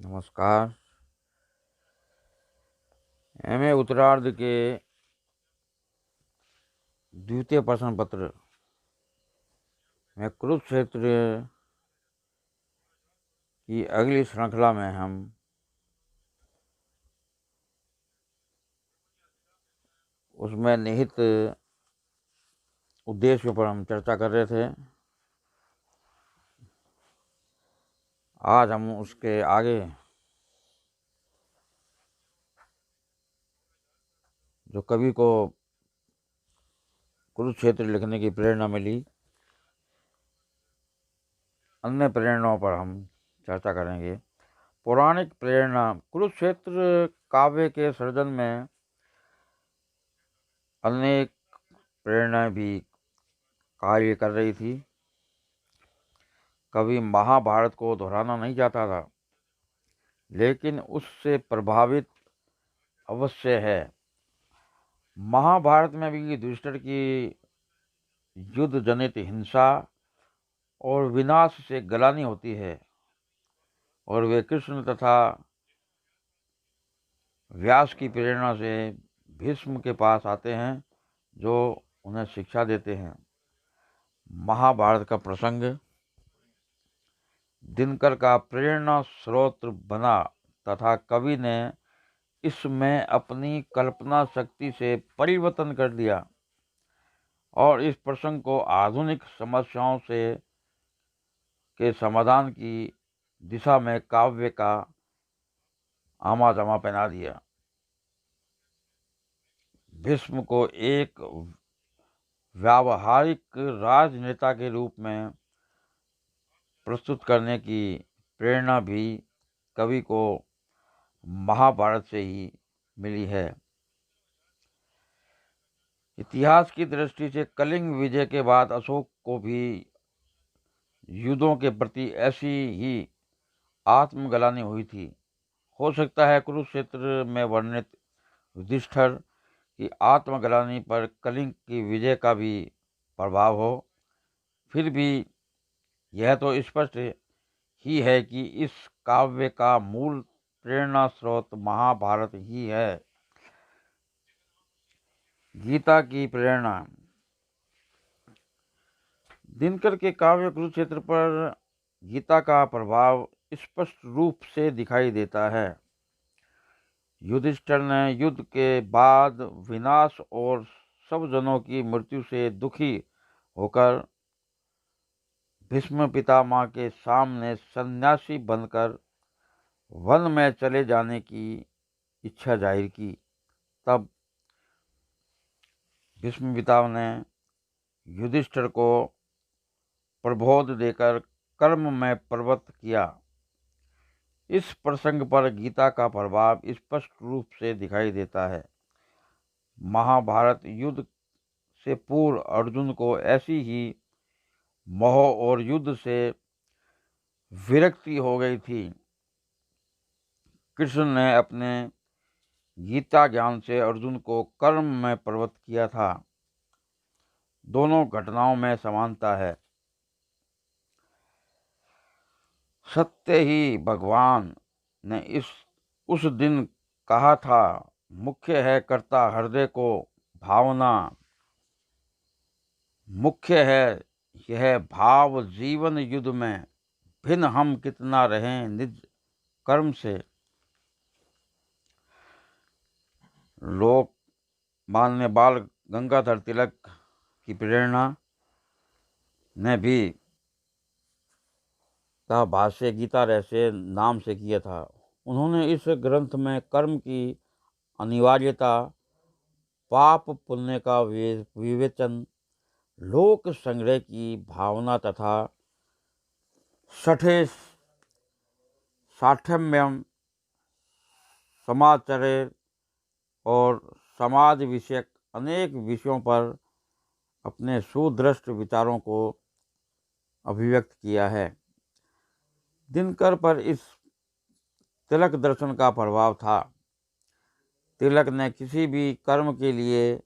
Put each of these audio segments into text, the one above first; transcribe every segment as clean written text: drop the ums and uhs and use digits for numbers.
नमस्कार। एमए उत्तरार्ध के द्वितीय प्रश्न पत्र में कुरुक्षेत्र की अगली श्रृंखला में हम उसमें निहित उद्देश्य पर हम चर्चा कर रहे थे। आज हम उसके आगे जो कवि को कुरुक्षेत्र लिखने की प्रेरणा मिली, अन्य प्रेरणाओं पर हम चर्चा करेंगे। पौराणिक प्रेरणा। कुरुक्षेत्र काव्य के सृजन में अनेक प्रेरणाएं भी कार्य कर रही थी। कवि महाभारत को दोहराना नहीं चाहता था, लेकिन उससे प्रभावित अवश्य है। महाभारत में भी युधिष्ठिर की युद्ध जनित हिंसा और विनाश से गलानी होती है और वे कृष्ण तथा व्यास की प्रेरणा से भीष्म के पास आते हैं, जो उन्हें शिक्षा देते हैं। महाभारत का प्रसंग दिनकर का प्रेरणा स्रोत बना तथा कवि ने इसमें अपनी कल्पना शक्ति से परिवर्तन कर दिया और इस प्रसंग को आधुनिक समस्याओं से के समाधान की दिशा में काव्य का आमाजमा पहना दिया। भीष्म को एक व्यावहारिक राजनेता के रूप में प्रस्तुत करने की प्रेरणा भी कवि को महाभारत से ही मिली है। इतिहास की दृष्टि से कलिंग विजय के बाद अशोक को भी युद्धों के प्रति ऐसी ही आत्मग्लानि हुई थी। हो सकता है कुरुक्षेत्र में वर्णित युधिष्ठिर की आत्मग्लानि पर कलिंग की विजय का भी प्रभाव हो। फिर भी यह तो स्पष्ट ही है कि इस काव्य का मूल प्रेरणा स्रोत महाभारत ही है। गीता की प्रेरणा। दिनकर के काव्य कुरुक्षेत्र पर गीता का प्रभाव स्पष्ट रूप से दिखाई देता है। युधिष्ठिर ने युद्ध के बाद विनाश और सब जनों की मृत्यु से दुखी होकर भीष्म पितामह के सामने सन्यासी बनकर वन में चले जाने की इच्छा जाहिर की। तब भीष्म पितामह ने युधिष्ठिर को प्रबोध देकर कर्म में प्रवृत्त किया। इस प्रसंग पर गीता का प्रभाव स्पष्ट रूप से दिखाई देता है। महाभारत युद्ध से पूर्व अर्जुन को ऐसी ही मोह और युद्ध से विरक्ति हो गई थी। कृष्ण ने अपने गीता ज्ञान से अर्जुन को कर्म में प्रवृत्त किया था। दोनों घटनाओं में समानता है। सत्य ही भगवान ने उस दिन कहा था, मुख्य है कर्ता हृदय को भावना, मुख्य है यह भाव जीवन युद्ध में, भिन्न हम कितना रहें निज कर्म से। लोक मान्य बाल गंगाधर तिलक की प्रेरणा ने भी का भाष्य गीता रहस्य नाम से किया था। उन्होंने इस ग्रंथ में कर्म की अनिवार्यता, पाप पुण्य का विवेचन, लोक संग्रह की भावना तथा छठे साठम्यम, समाचर्य और समाज विषयक अनेक विषयों पर अपने सुदृष्ट विचारों को अभिव्यक्त किया है। दिनकर पर इस तिलक दर्शन का प्रभाव था। तिलक ने किसी भी कर्म के लिए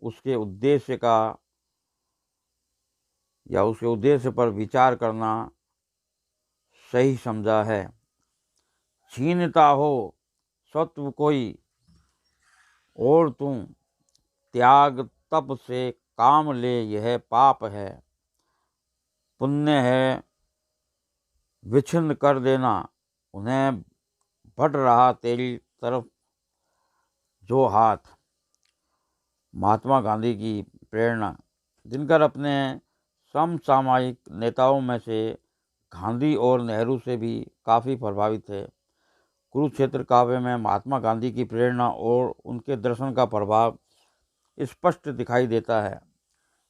उसके उद्देश्य पर विचार करना सही समझा है। छीनता हो सत्व कोई और तुम त्याग तप से काम ले, यह पाप है। पुण्य है विच्छिन्न कर देना, उन्हें बढ़ रहा तेरी तरफ जो हाथ। महात्मा गांधी की प्रेरणा। दिनकर अपने समसामयिक नेताओं में से गांधी और नेहरू से भी काफ़ी प्रभावित थे। कुरुक्षेत्र काव्य में महात्मा गांधी की प्रेरणा और उनके दर्शन का प्रभाव स्पष्ट दिखाई देता है।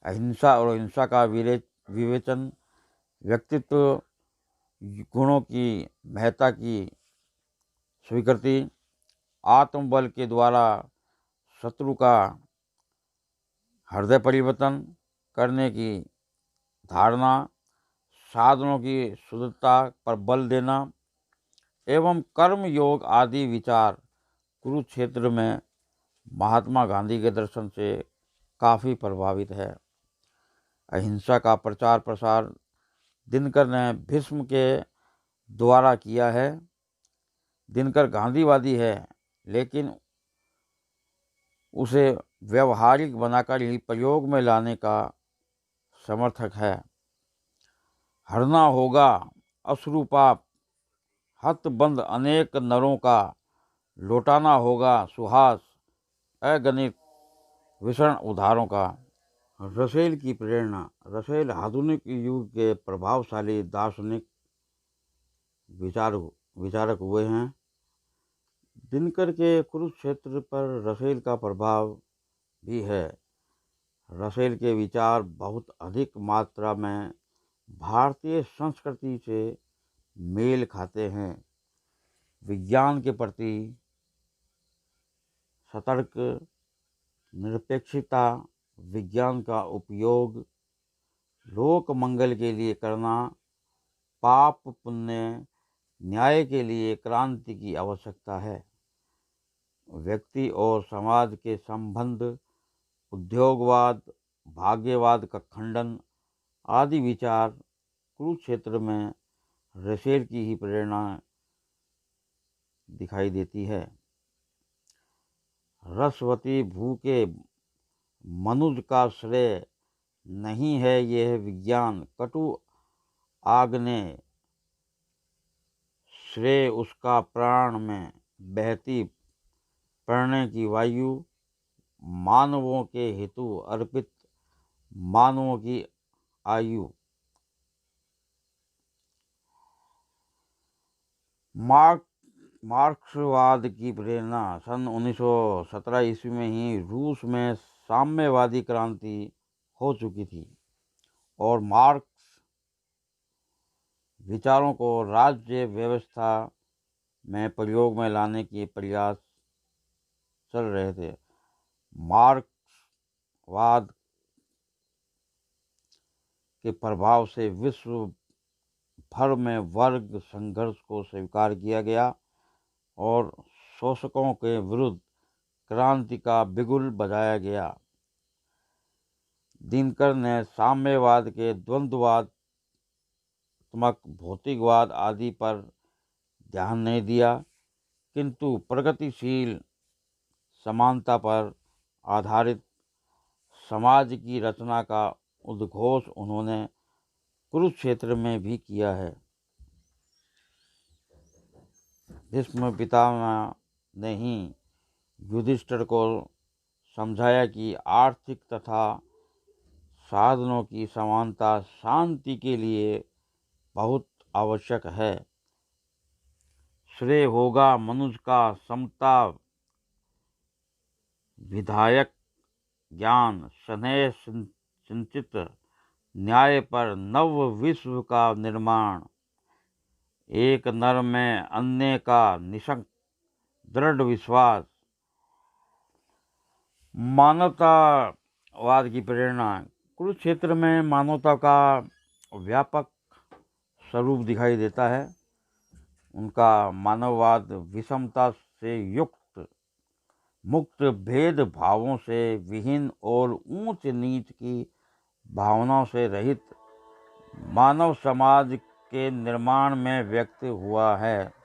अहिंसा और हिंसा का विवेचन, व्यक्तित्व गुणों की महत्ता की स्वीकृति, आत्मबल के द्वारा शत्रु का हृदय परिवर्तन करने की धारणा, साधनों की शुद्धता पर बल देना एवं कर्म योग आदि विचार कुरुक्षेत्र में महात्मा गांधी के दर्शन से काफ़ी प्रभावित है। अहिंसा का प्रचार प्रसार दिनकर ने भीष्म के द्वारा किया है। दिनकर गांधीवादी है, लेकिन उसे व्यवहारिक बनाकर ही प्रयोग में लाने का समर्थक है। हरना होगा अश्रुपाप, हतबंद अनेक नरों का, लौटाना होगा सुहास अगणित विषण उधारों का। रसेल की प्रेरणा। रसेल आधुनिक युग के प्रभावशाली दार्शनिक विचारक हुए हैं। दिनकर के कुरुक्षेत्र पर रसेल का प्रभाव भी है। रसेल के विचार बहुत अधिक मात्रा में भारतीय संस्कृति से मेल खाते हैं। विज्ञान के प्रति सतर्क, निरपेक्षता, विज्ञान का उपयोग लोक मंगल के लिए करना, पाप पुण्य न्याय के लिए क्रांति की आवश्यकता है। व्यक्ति और समाज के संबंध, उद्योगवाद, भाग्यवाद का खंडन आदि विचार कुरुक्षेत्र में रसेल की ही प्रेरणा दिखाई देती है। रसवती भूखे मनुज का श्रेय नहीं है यह विज्ञान, कटु आग ने श्रेय उसका प्राण में बहती प्रणय की वायु, मानवों के हेतु अर्पित मानवों की आयु। मार्क्सवाद की प्रेरणा। सन 1917 ईस्वी में ही रूस में साम्यवादी क्रांति हो चुकी थी और मार्क्स विचारों को राज्य व्यवस्था में प्रयोग में लाने के प्रयास चल रहे थे। मार्क्सवाद के प्रभाव से विश्व भर में वर्ग संघर्ष को स्वीकार किया गया और शोषकों के विरुद्ध क्रांति का बिगुल बजाया गया। दिनकर ने साम्यवाद के द्वंद्वात्मक भौतिकवाद आदि पर ध्यान नहीं दिया, किंतु प्रगतिशील समानता पर आधारित समाज की रचना का उद्घोष उन्होंने कुरुक्षेत्र में भी किया है। भीष्म पितामह ने ही युधिष्ठिर को समझाया कि आर्थिक तथा साधनों की समानता शांति के लिए बहुत आवश्यक है। श्रेय होगा मनुष्य का समता, विधायक ज्ञान, स्नेह सिंचित न्याय पर नव विश्व का निर्माण, एक नर में अन्य का निशंक दृढ़ विश्वास। मानवतावाद की प्रेरणा। कुरुक्षेत्र में मानवता का व्यापक स्वरूप दिखाई देता है। उनका मानववाद विषमता से युक्त, मुक्त, भेद भावों से विहीन और ऊंच नीच की भावनाओं से रहित मानव समाज के निर्माण में व्यक्त हुआ है।